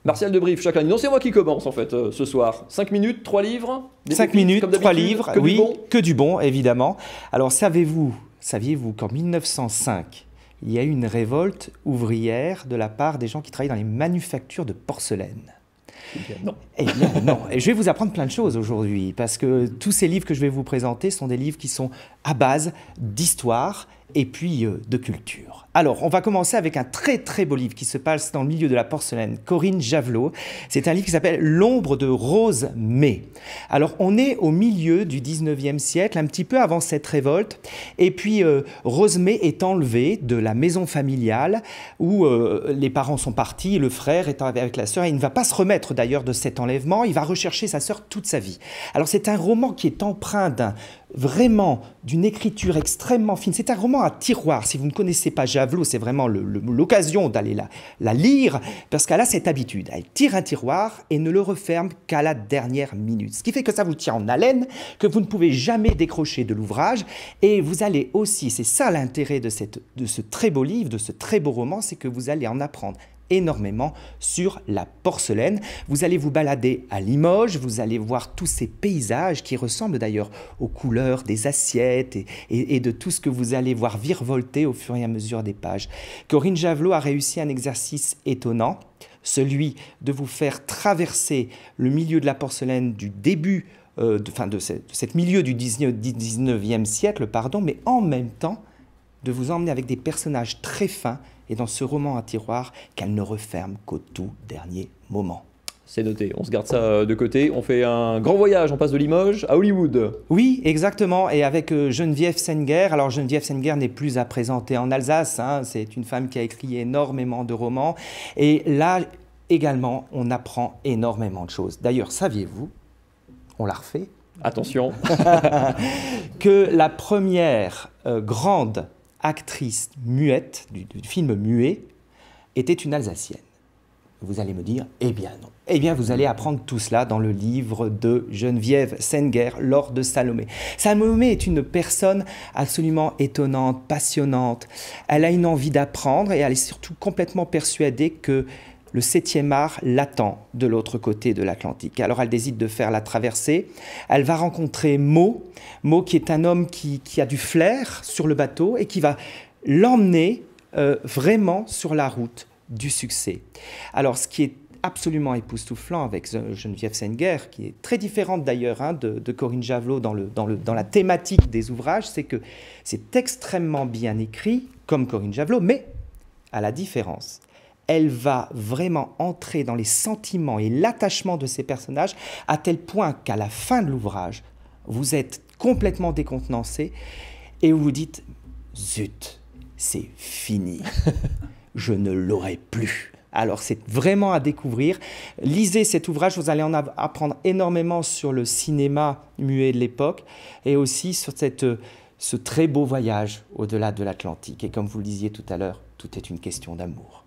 Martial Debrief, chaque lundi. Non, c'est moi qui commence en fait ce soir. 5 minutes, 3 livres. 5 minutes, 3 livres, que oui, du bon. Que du bon, évidemment. Alors, saviez-vous qu'en 1905, il y a eu une révolte ouvrière de la part des gens qui travaillent dans les manufactures de porcelaine? Non. Eh bien, non. Et je vais vous apprendre plein de choses aujourd'hui, parce que tous ces livres que je vais vous présenter sont des livres qui sont à base d'histoire et puis de culture. Alors, on va commencer avec un très très beau livre qui se passe dans le milieu de la porcelaine, Corinne Javelot. C'est un livre qui s'appelle L'ombre de Rose May. Alors, on est au milieu du 19e siècle, un petit peu avant cette révolte, et puis Rose May est enlevée de la maison familiale où les parents sont partis, le frère est avec la sœur, et il ne va pas se remettre d'ailleurs de cet enlèvement, il va rechercher sa sœur toute sa vie. Alors, c'est un roman qui est empreint vraiment d'une écriture extrêmement fine. C'est un roman à tiroir. Si vous ne connaissez pas Javelot, c'est vraiment l'occasion d'aller la lire, parce qu'elle a cette habitude. Elle tire un tiroir et ne le referme qu'à la dernière minute. Ce qui fait que ça vous tient en haleine, que vous ne pouvez jamais décrocher de l'ouvrage. Et vous allez aussi, c'est ça l'intérêt de ce très beau livre, de ce très beau roman, c'est que vous allez en apprendre énormément sur la porcelaine. Vous allez vous balader à Limoges, vous allez voir tous ces paysages qui ressemblent d'ailleurs aux couleurs des assiettes et de tout ce que vous allez voir virevolter au fur et à mesure des pages. Corinne Javelot a réussi un exercice étonnant, celui de vous faire traverser le milieu de la porcelaine du début, de cette milieu du 19e siècle, mais en même temps de vous emmener avec des personnages très fins et dans ce roman à tiroir qu'elle ne referme qu'au tout dernier moment. C'est noté, on se garde ça de côté. On fait un grand voyage, on passe de Limoges à Hollywood. Oui, exactement, et avec Geneviève Senger. Alors Geneviève Senger n'est plus à présenter en Alsace, hein. C'est une femme qui a écrit énormément de romans. Et là également, on apprend énormément de choses. D'ailleurs, saviez-vous, on la refait, attention, que la première grande actrice muette, du film muet, était une Alsacienne. Vous allez me dire, eh bien non. Eh bien, vous allez apprendre tout cela dans le livre de Geneviève Senger, L'or de Salomé. Salomé est une personne absolument étonnante, passionnante. Elle a une envie d'apprendre et elle est surtout complètement persuadée que le 7e art l'attend de l'autre côté de l'Atlantique. Alors elle décide de faire la traversée. Elle va rencontrer Mo qui est un homme qui a du flair sur le bateau et qui va l'emmener vraiment sur la route du succès. Alors ce qui est absolument époustouflant avec Geneviève Senger, qui est très différente d'ailleurs de Corinne Javelot dans la thématique des ouvrages, c'est que c'est extrêmement bien écrit, comme Corinne Javelot, mais à la différence, elle va vraiment entrer dans les sentiments et l'attachement de ces personnages à tel point qu'à la fin de l'ouvrage, vous êtes complètement décontenancé et vous vous dites « Zut, c'est fini, je ne l'aurai plus ». Alors c'est vraiment à découvrir. Lisez cet ouvrage, vous allez en apprendre énormément sur le cinéma muet de l'époque et aussi sur ce très beau voyage au-delà de l'Atlantique. Et comme vous le disiez tout à l'heure, tout est une question d'amour.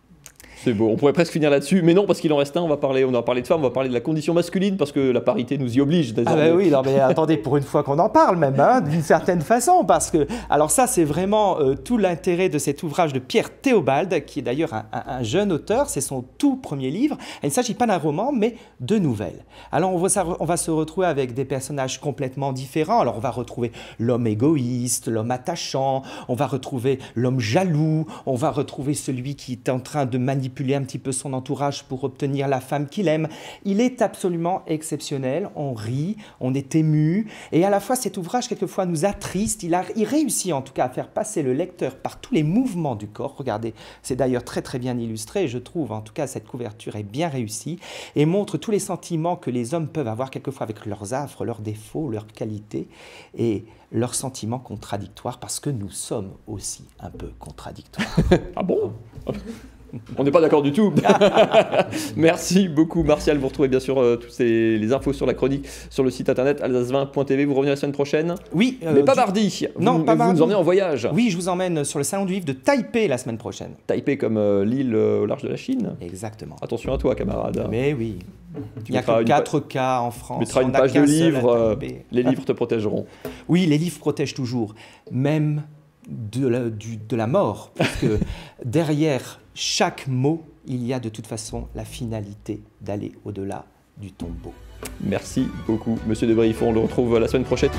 C'est beau, on pourrait presque finir là-dessus, mais non, parce qu'il en reste un, on a parlé de femmes, on va parler de la condition masculine, parce que la parité nous y oblige désormais. Ah ben oui, non mais attendez, pour une fois qu'on en parle même, hein, d'une certaine façon, parce que, alors ça c'est vraiment tout l'intérêt de cet ouvrage de Pierre Théobald, qui est d'ailleurs un jeune auteur, c'est son tout premier livre. Il ne s'agit pas d'un roman, mais de nouvelles. Alors on va se retrouver avec des personnages complètement différents. Alors on va retrouver l'homme égoïste, l'homme attachant, on va retrouver l'homme jaloux, on va retrouver celui qui est en train de manipuler un petit peu son entourage pour obtenir la femme qu'il aime. Il est absolument exceptionnel, on rit, on est ému, et à la fois cet ouvrage quelquefois nous attriste, il réussit en tout cas à faire passer le lecteur par tous les mouvements du corps. Regardez, c'est d'ailleurs très très bien illustré, je trouve, en tout cas cette couverture est bien réussie, et montre tous les sentiments que les hommes peuvent avoir quelquefois avec leurs affres, leurs défauts, leurs qualités, et leurs sentiments contradictoires, parce que nous sommes aussi un peu contradictoires. Ah bon? On n'est pas d'accord du tout. Merci beaucoup Martial, vous retrouvez bien sûr toutes les infos sur la chronique sur le site internet alsace20.tv. Vous revenez la semaine prochaine? Oui. Mais pas mardi. Non, pas mardi. Vous nous emmenez en voyage? Oui, je vous emmène sur le salon du livre de Taipei la semaine prochaine. Taipei comme l'île au large de la Chine? Exactement. Attention à toi camarade. Mais oui. Il n'y a que 4 cas en France. Tu mettras une page de livres, les livres te protégeront. Oui, les livres protègent toujours, même de la mort, parce que derrière chaque mot, il y a de toute façon la finalité d'aller au-delà du tombeau. Merci beaucoup, Monsieur Debray. On le retrouve la semaine prochaine.